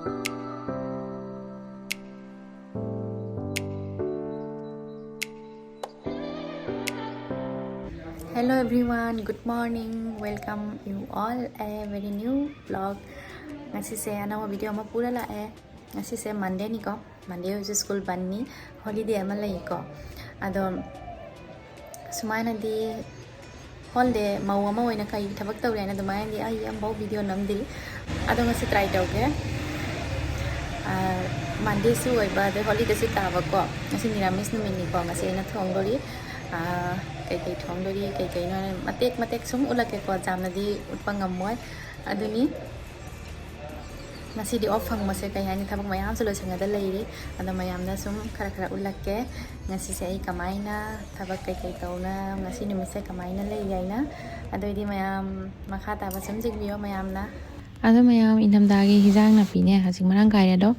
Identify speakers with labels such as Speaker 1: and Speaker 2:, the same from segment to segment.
Speaker 1: Hello everyone, good morning. Welcome you all a very new vlog. Ngasi se ana video ma pura la ngasi se Monday ni ko. Monday is school ban ni holiday ama lai ko. Ado sumaina di holiday mau ama oina kai thabak taw rena do mai di ai am bau video nam dil. Ado ngasi try taw ke. Monday su oi ba de holiday si ta ba ko. Ngasi niramis no min ni ko ngasi na thong dori. Kay thong dori kay no matek sum ulake ko jamna di utpangam moy aduni ngasi di off hang mase kay hani thabak mayam solo sanga da leiri ado mayam da sum khara ulake ngasi se ai kamaina thabak kay tawna ngasi ni mise kamaina lei yaina ado di mayam makha ta ba sum jig biyo mayam na ado mayam indam da gi hijang na pi ne hasing marang kai do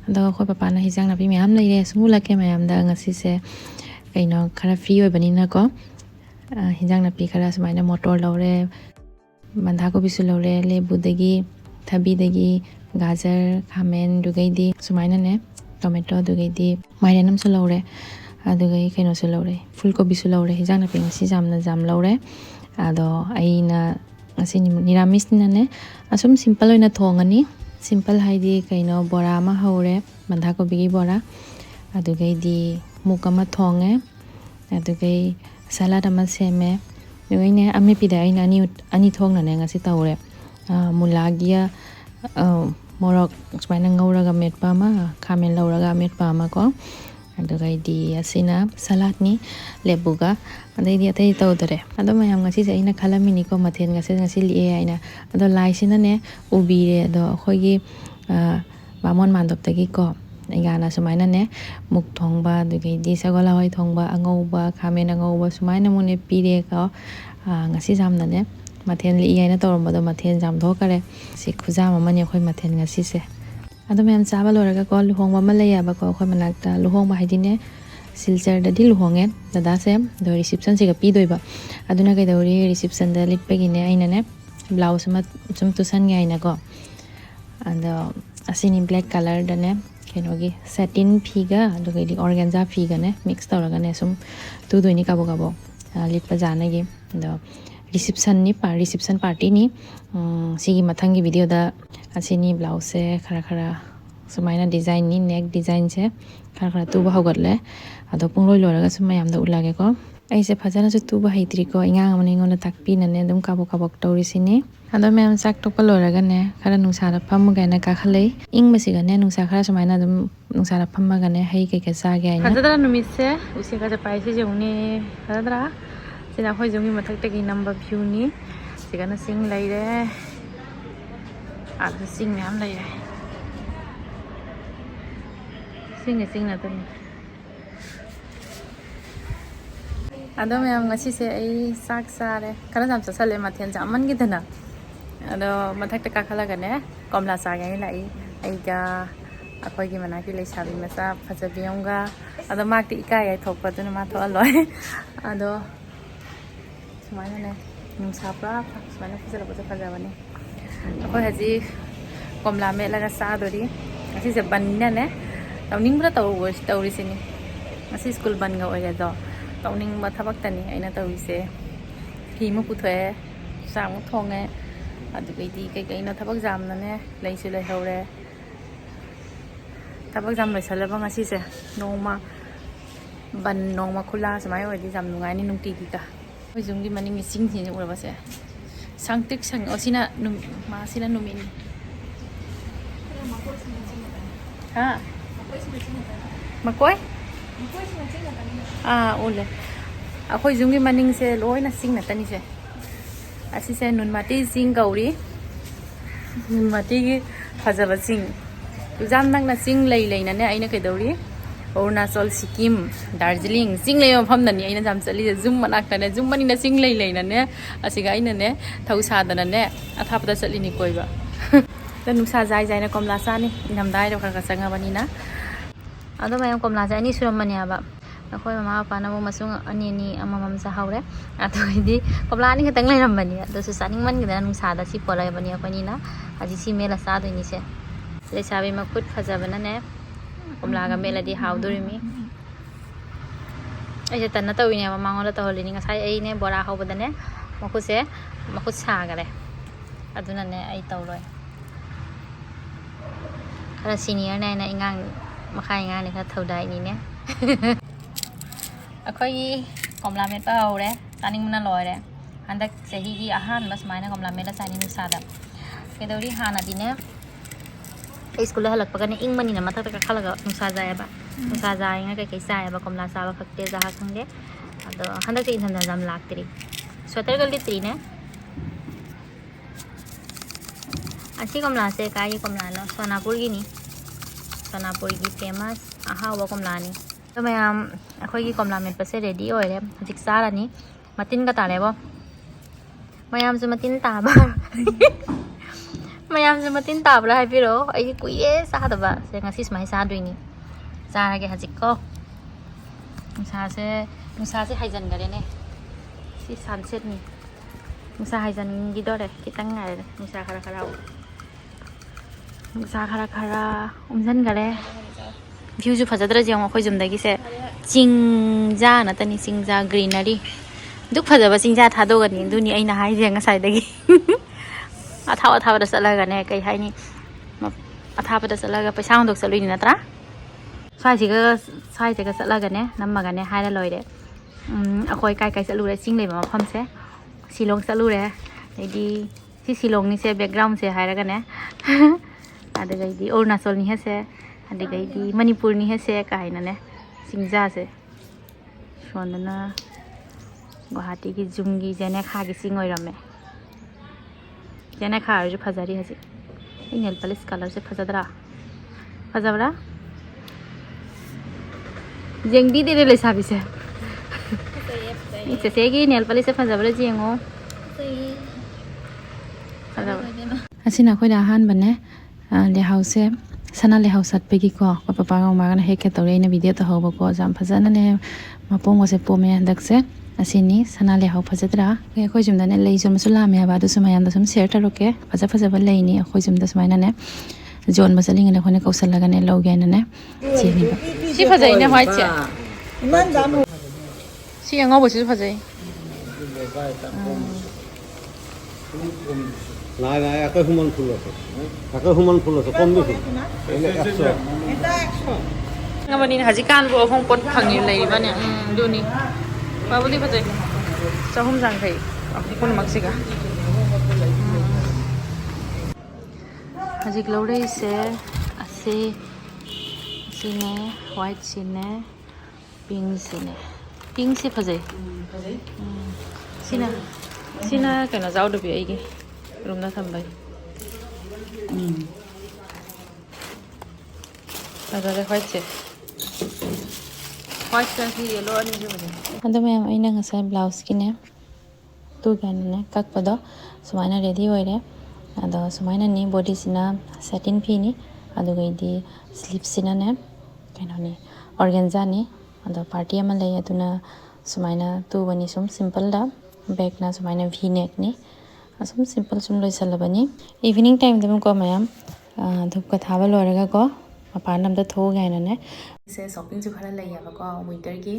Speaker 1: ado khoi papa na hijang na pi mayam leire sum ulake mayam da ngasi se kay no khara free oi bani na ko hinjang napi khara sumaina motor laure bandha ko bisu laure lebu dagi thabi dagi gajar khamen dugai sumaina ne tomato dugai mairenam su laure adugai kaino su laure full ko bisu laure hinjang napi ngasi jam laure ado aina ngasi niramis na ne asum simple oina thongani simple haidi kaino bora ma haure bandha ko bigi bora adugai di mukama thonge adugai salad ama seme noine ame pida ina ani thong na ngasi tawre mulagia morok smaina ngauraga metpa ma khamen lauraga metpa ma ko adugai di asina salad ni lebuga adai di atai tawdore ado mayam ngasi se ina khalamini ko mathen ngasi li aina ado lai sina ne ubire ado khoigi bamon mandop tagi ko igana sumaina ne muk thongba dugai di sagola hoi thongba angauba khamen angauba sumaina mune pire ka ngasi jamna ne mathen li yaina toromba do mathen jam thokare si khujam amani khoi mathen ngasi se ado mem chaba loraga ko luhongba ma leya ba ko khoi manakta luhongba haidine silchar da di luhonge dada se do reception se ga pi doiba aduna kai dori reception da litpegine aina ne blouse ma sum tusan ngai na ko ando asini black color da ne kenogi satin figa adugai di organza figa ne mix tawraga ne sum tu doini kabo litpa jana gi do reception party ni sigi mathangi video da asini blouse se khara sumaina design ni neck design se khara tu ba hogatle ado pungloi loraga sumayam da ulage ko aise phajana su tu ba haitri ko inga amani ngona takpi na ne dum kabo taurisini ado mem sak to loraga ne khara nungsa da pham ga na ka khalei ing masi ga ne nungsa khara sumaina dum nungsa da pham ga ne hei ke sa ga ina khadra numit se usi ga pai se jungni khadra sina khoi jungi mathak te gi number view ni sigana sing lai re sing nam lai re sing na tan ado mem ngasi se ai sak sare khara jam sa sale mathen jaman gi dana ado mathak te ka khala ga ne komla sa ga lai ai ga akoi gi mana ki leisabi masa phajabiyonga ado mak ti ikai ai thokpa tu ma tho aloi ado sumaina ne nungsa pra sumaina phajara ko phajaba ne akoi haji komla me laga sa dori asi se banna ne tawning bra tawrisini asi school ban ga oi do tawning ma thabak tani aina tawise hi mu puthoe sang thonge adugai di kai na thabak jam na ne leisu leihaure thabak jam loisallе ba ngasi se nongma khula samai oi di jam nungai ni nungti gi ka hoi junggi mani mi sing ni ura ba se sangtik sang osina sina numin ha makoi ole akhoi junggi maning se loina sing na tani se asi se nun mati sing gauri nun mati gi phajaba sing jam nang na sing lei na ne aina kai dauri Arunachal Sikkim Darjeeling sing lei ma pham na ni aina jam chali zoom manak na ne zoom mani na sing lei na ne asiga aina ne thausa da na ne athapda chali ni koiba ta nungsa jai na komla sa ni namdai ro kha sanga bani na ado mayam komla ja ni suram mani aba akoi mama papa na mo masung ani amamam sa haure atoi di komla ni khatang leiram bani ado su saning man gida nungsa da si polai bani akoi ni na aji si mela sa do ni se Leisabi makut Fajaba ne komlaga melody haudurimi ai tanna tawine mangola tawlini ngasai ai ne bora hobada ne makuse makut sagare aduna ne ai tawloi kara senior ne na ingang makai ngang ne kha thaudai ni ne akhoi komla met pa hore taning muna loire handak sehi gi ahan bas maina komla mela sani nu sada kedori hana dine school halak pagane ing mani na mata ka khalaga nusa jaya ba nusa jaya nga kai sai ba komla sa ba khakte ja khangde ado handak te inhan jam laktri sweater gal litri ne achi komla se kai komla no sonapur gi ni sonapur gi famous aha wa komla ni to mayam akhoi gi komla met pase ready oire hajik sara ni matin ka tare bo mayam su matin ta ba mayam su matin ta bla hai piro ai kuye sa da ba se ngasi smai sa dui ni sa ra ge hajik ko nusa se haijan gare ne si sunset ni nusa haijan gi dore kitang ngare nusa khara khara nusa khara khara umjan gare view ju phajadra jeng khoi jum dagi se chingja na tani chingja greenery duk phajaba chingja thado gani duni aina hai jeng sai dagi athawa da salaga ne kai hai ni athawa da salaga paisa hondok salui ni natra sai ga salaga ne namma ga ne hai la loire akhoi kai salu re sing leba mafam se silong salu re di si silong ni se background se hai ra ga ne adaga di Arunachal ni se adaga di Manipur ni se kai na ne singja se shondana guwahati ki jumgi jene kha gi singoi rame jene kha ju phajari haji nail polish color se phajadra phajabra jengdi de le sabi se se gi nail polish se phajabra jengo asina khoi da han bane le house sana le house at pegi ko papa ga ma ga he ke tore ina video ta hoba ko jam phajana ne mapong se pome dak se asini sana le hau phajadra ke khoi jumda ne lei jum sula me ba du sumayam da sum share ta roke phaja ba lei ni khoi jum da sumayna ne jon ba saling ne khone kausal laga ne lo ge ne chini ba si phajai ne hoi che man dam si ngo bo si phajai
Speaker 2: নাই নাই একে সমান ফুল আছে কম বেশি এটা 100
Speaker 1: ngamani hajikan bo hong pot phangi lei ba ne duni babudi phajai chahum jang khai kun maksiga hajik lore se ase sine white sine pink se phajai sina kana jau do bi ai ge room na thambai adare white se white kan hi yellow ani ju bane ando mayam aina ngasa blouse ki ne tu gan ne kak pado sumaina ready hoire ado sumaina ni body sina satin phi ni ado gai di sleeve sina ne kaino ni organza ni ado party ama lei aduna sumaina tu bani sum simple da back na sumaina v neck ni asum simple sum loisal bani evening time dum ko mayam dhup ka thaba loraga ko mapanam da tho gaina ne se shopping ju khara lai yaba ko winter gi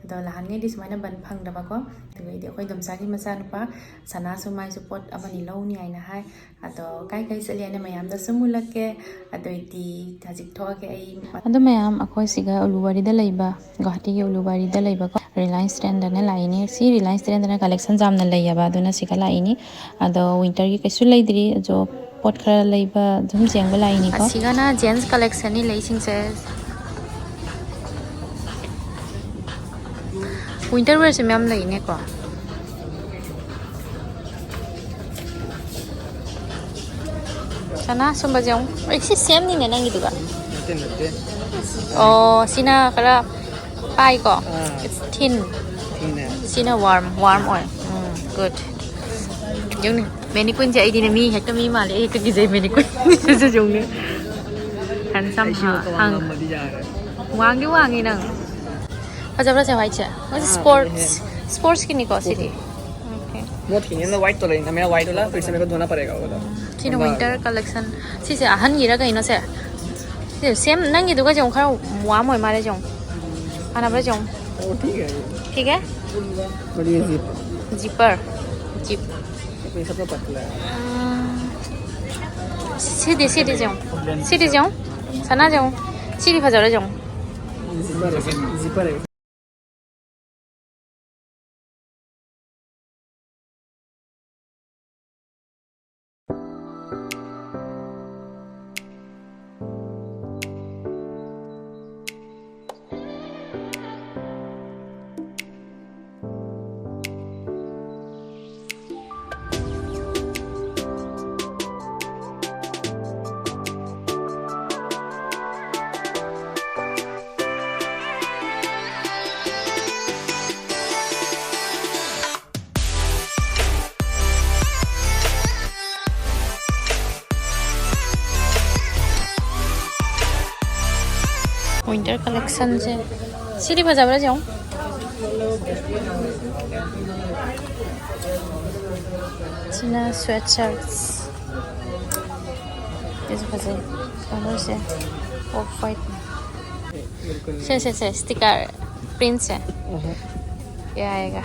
Speaker 1: ado lahan ngai di sumaina ban phang da ba ko tui di khoi domsa gi macha nupa sana sumai support amani lo ni aina hai ado kai sali ana mayam da sumulake ado di hajik tho ge ai ado mayam akhoi siga uluwari da laiba guwahati gi uluwari da laiba ko Reliance trend na laini si Reliance trend na collection jam na lai yaba aduna sika laini ado winter gi kaisu laidri jo pot khara laiba jum jengba laini ko siga na gents collection ni leising se winter wear se mem lai ne ko sana sumba jong si same ni ne nangi duga oh sina kara pai ko it's thin sina warm oil good yung ni many queen jai di ne mi hekta mi ma le hekta gi jai many queen se jong ni handsome ha hang wang ni nang Fajabra se white cha sports ki ni ko city okay
Speaker 3: मोट किने ना white तो लेना मेरा white वाला फिर से मेरे को धोना पड़ेगा वो
Speaker 1: Sino winter collection. Si se ahan gira kay no se. Same nang gitu ka jong khara wa moi mare jong. Ana ba jong. ठीक है
Speaker 3: बढ़िया जीप
Speaker 1: zipper zip
Speaker 3: ये सब पतला है
Speaker 1: सीधी जाऊँ सना जाऊँ सीधी फजर जाऊँ
Speaker 3: जिपर है
Speaker 1: winter collection से सीधी फजर जाऊँ China sweatshirts कैसे फजे कलर से ऑफ वाइट से स्टिकर प्रिंट से ये आएगा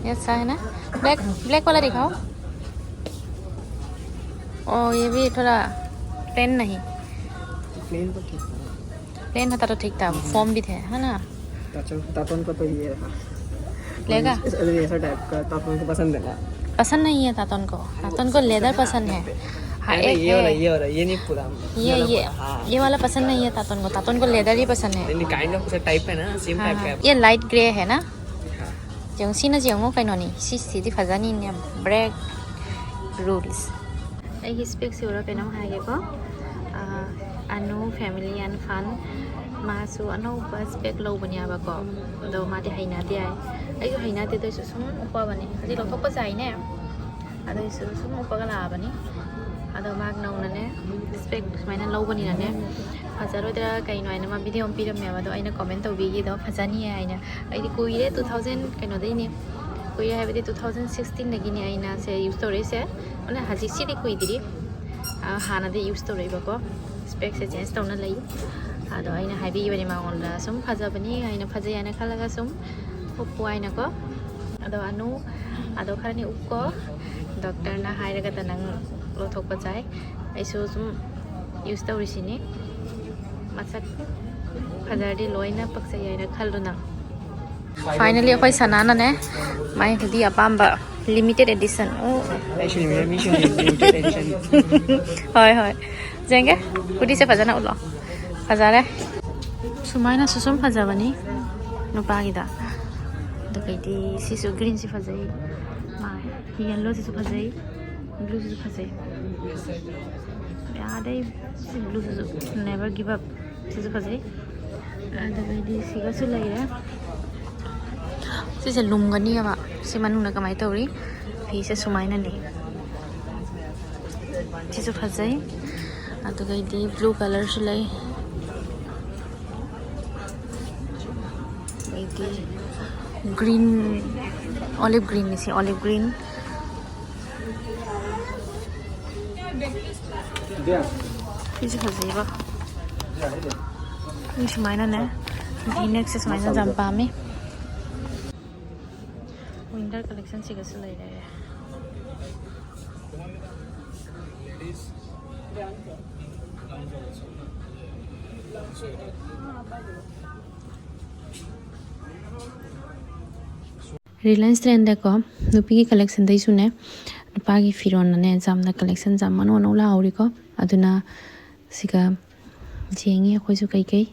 Speaker 1: ये अच्छा है ना ब्लैक वाला दिखाओ और ये भी थोड़ा प्लेन नहीं प्लेन होता तो ठीक था फॉर्म भी थे है ना
Speaker 3: तातोन को तो ये रहा
Speaker 1: लेगा
Speaker 3: ऐसा टाइप का तातोन को पसंद है ना
Speaker 1: पसंद नहीं है तातोन को लेदर पसंद है हाँ एक
Speaker 3: ये नहीं पूरा
Speaker 1: ये वाला पसंद नहीं है तातोन को लेदर ही पसंद है
Speaker 3: नहीं काइंड ऑफ टाइप है ना सेम टाइप का
Speaker 1: ये लाइट ग्रे है ना जों सीना जों कहीं नहीं सी फजानी ने ब्रेक रूल्स आई स्पेक्स से और कहीं है को अनु फैमिली एंड फन मासु अनौबा स्पेक लौबनियाबा को दो मादि हैनादि आई हैनादि तो सुम उपबनी हजि लथोप जाइने अदो सुम उपगा लाबनी अदो माग नौनने स्पेक सुमाइना लौबनी नने फजारोदरा कइनो आइना मा भिडियो पिरमेबा दो आइना कमेंट तौबिगी दो फजानी आइना आइदि कुइरे 2000 कइनो दैनि कुइरे हाबदि 2016 नगिनि आइना से यूज तोरे से ओने हजि सिदि कुइदिरि हानादि यूज तोरेबको स्पेक से चेंज तौना लई आदो आइना हाबी बनि मांगोनदा सुम फजाबनी आइना फजायाना खालागा सुम उपु आइना को आदो अनु आदो खारनि उपको डॉक्टर ना हायरगा तनंग लोथोक जाय आइसु सुम यूज तौरिसिनि मसक फजारदि लोइना pakchei आइना खालुना फाइनली अखोय सनाना ने माय हुदी अपाम्बा लिमिटेड एडिशन ओ
Speaker 3: लिमिटेड एडिशन
Speaker 1: हाय जेंगे हुदी से फजना उलो फजारे सुमाइना सुसुम फजाबनी नुपागिदा दकैति सिसु ग्रीन से फजाई माय येलो से फजाई ब्लू से फजाई यादै ब्लू से नेवर गिव अप से फजाई दकैति सिगासु लैरे सिसे लुमगनी अबा सिमानुना कमाय तौरी फी से सुमाइना नि सिसु फजाई अदुगैति ब्लू कलर से लै ग्रीन ऑलिव ग्रीन निसे ऑलिव ग्रीन इसे फजेबा इसे मायना ने डी नेक्स्ट मायना जंपा में विंटर कलेक्शन से कैसे ले रहे हैं रिलायंस ट्रेंड को नुपी की कलेक्शन दई सुने नुपा की फिरोन ने जामना कलेक्शन जाम मनो नौला आउरी को अदुना सिका जेंगे खोजु कई कई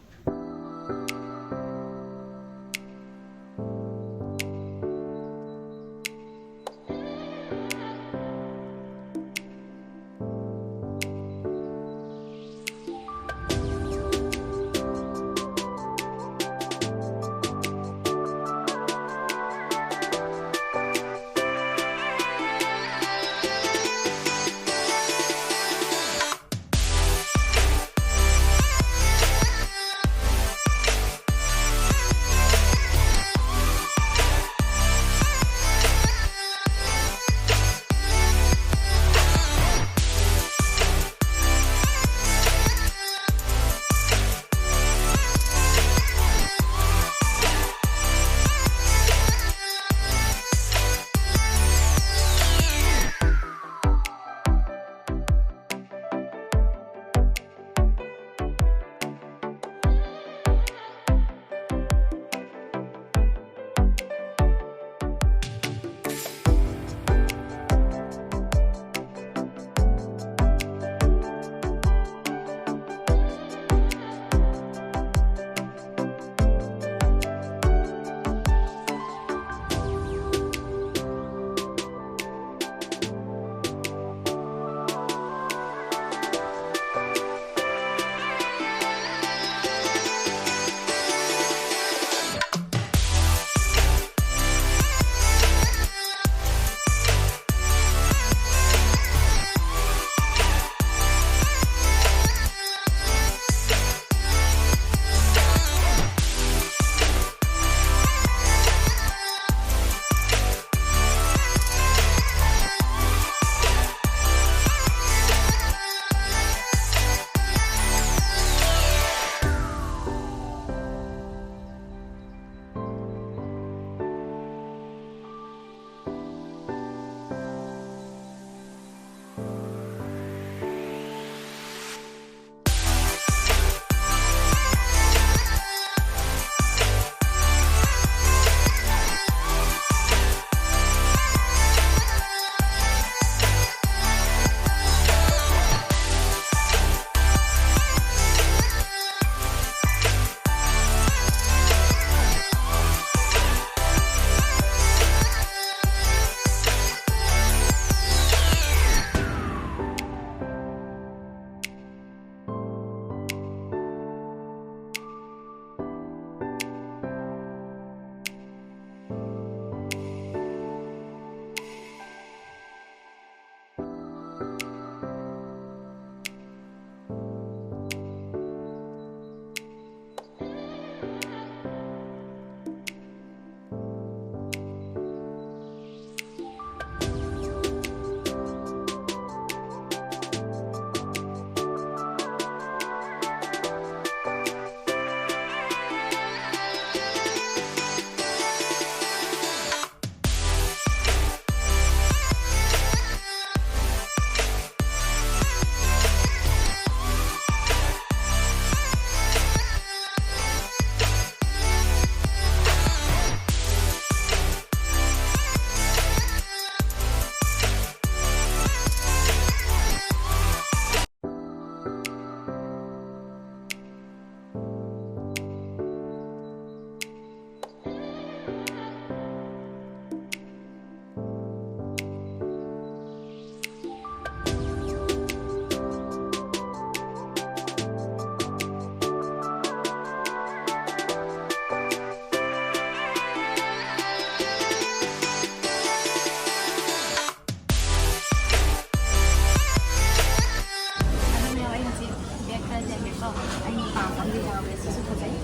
Speaker 1: ꯑꯃꯗꯤ ꯌꯥꯎꯔꯦ ꯁꯤꯁꯨ ꯐꯖꯩ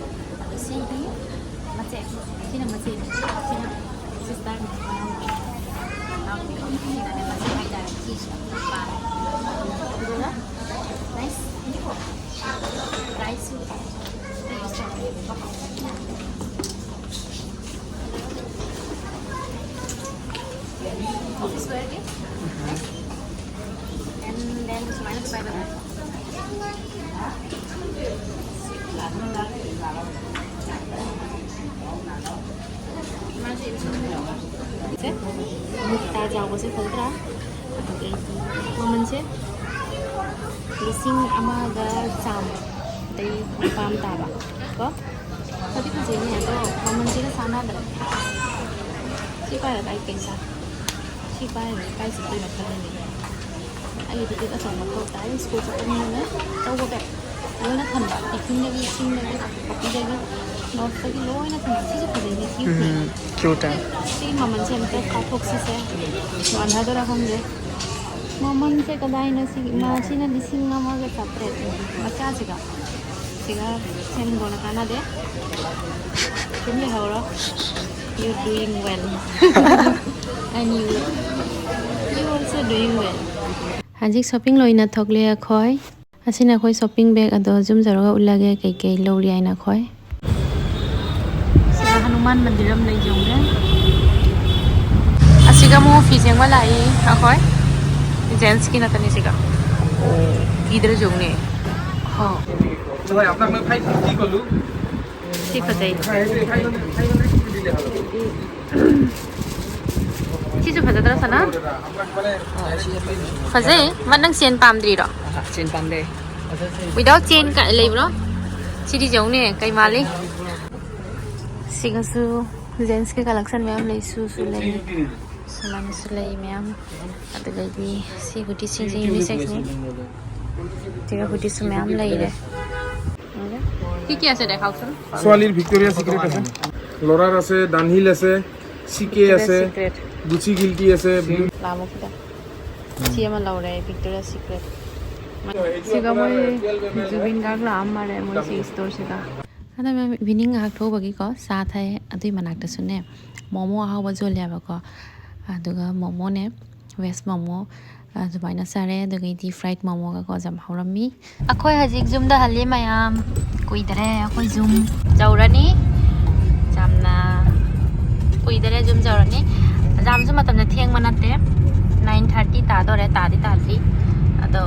Speaker 1: ꯑꯗꯣ ꯁꯤꯗꯤ ꯃꯆꯦ ꯁꯤꯅ ꯃꯆꯦꯅꯤ ꯁꯤꯅ ꯁꯤꯁꯇꯔꯅꯤ ꯁꯤꯅꯅꯦ ꯃꯆꯦ ꯍꯥꯏꯇꯥꯔꯦ ꯁꯤꯁꯨ ꯌꯥꯝ ꯄꯥꯝꯃꯦ ꯑꯗꯨꯒ ꯅꯥꯏꯁ ꯂꯥꯏꯁꯨ office wear ke and then sumainya pakai banget masih ini Ngnda jauh sih filter oke momennya lising ama ga jam dari pam THABAK kok tapi kerjanya itu momennya sana ada sih pada kayak kesa si ba này cái sự tôi là cái này anh thì tôi đã chọn một câu tái school cho anh nữa đâu có đẹp lối nó thầm bảo thì khi đi xin đây học đi đây nó phải cái lối nó thầm chỉ có để kêu
Speaker 3: cute
Speaker 1: khi mà mình xem cái khóa thuộc si xe bạn thấy tôi là không vậy mà mình sẽ cái đây nó si mà si nó đi xin nó mà cái tập rệt mà cha gì cả xem gọi là cái nào đấy chúng ta hiểu đó you're doing well and you also doing well Hazik shopping loina thokle khoi asina khoi shopping bag ado zum jaroga ulage kai kai lori aina khoi sira hanuman mandiram lei jongre asiga mo fi jengwa lai akhoi gents ki na tani siga idhar jongne ho
Speaker 4: 저희 앞나 그 파이 티 걸로
Speaker 1: si phajai Sisu phajadra sana phajai matnang chain pamdri ro
Speaker 3: chain pam de
Speaker 1: without chain ka lei bro sidi jong ne kai mali sigasu gents ke collection me am leisu su lei saman su lei me am adagai di si huti sing sing unisex ni tiga huti su me am lei re কি আছে দেখাওচোন
Speaker 4: সোয়ালির Victoria secret আছে লরার আছে Dunhill আছে CK আছে Gucci guilty আছে
Speaker 1: লামুকটা চিয়ামা লাউরে Victoria secret siga moi jubin gak la amare moi si store siga ada me evening hak tho bagi ko sa thai adui manak ta sunne momo ha wa jol ya ba ko aduga momo ne west momo zubaina sare aduga di fried momo ga ko jam haurami akhoi hajik zoom da hali mayam kuidare akhoi zoom jaurani jamna kuidare zoom jaurani jam su matam na theng manate 9:30 ta dore ta di ta li ado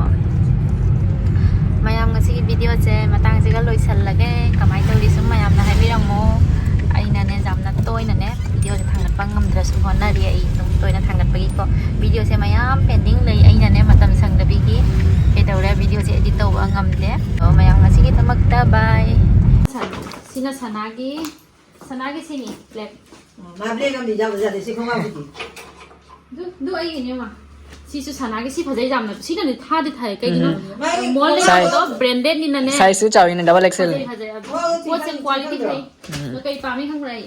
Speaker 1: mayam ngasi video je matang je ga loisallage kamai tawri sum mayam na haibirang mo aina ne jamna toina ne video je thangat pangam drasu honna ri ai tum toina thangat pagi ko video se mayam pending lei aina ne matam sang da bigi ke dawra video je edit taw angam le mayam ngasi ki tamakta bye sina sanagi sini plate
Speaker 5: Mabli kam di jam jadi si kong aku
Speaker 1: du ai ni ma sisu sanagi si phajai jamna sina ni tha di thai kai gino mall le to branded ni na ne
Speaker 3: size su chawin double XL
Speaker 1: what and quality thai to kai pami khang rai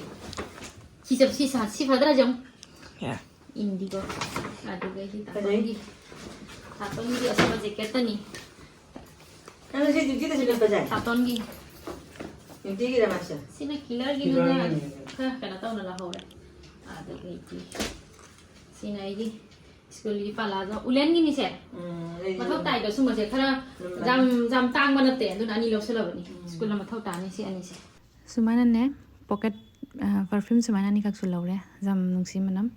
Speaker 1: si phadra jong
Speaker 3: yeah
Speaker 1: indigo adu gai hi taton gi asama jacket ta ni
Speaker 5: Kalau si cuci tu sudah belajar.
Speaker 1: taton gi
Speaker 5: Cuci kita masuk.
Speaker 1: sina killer gi na ka kana taw na Leihaure adu gai ti sina gi school gi pala do ulen gi ni se mathau tai do suma se khara jam tang bana te du ani lo sela bani school na mathau ta ni si ani se sumana ne pocket perfume sumana ni kak su laure jam nungsi manam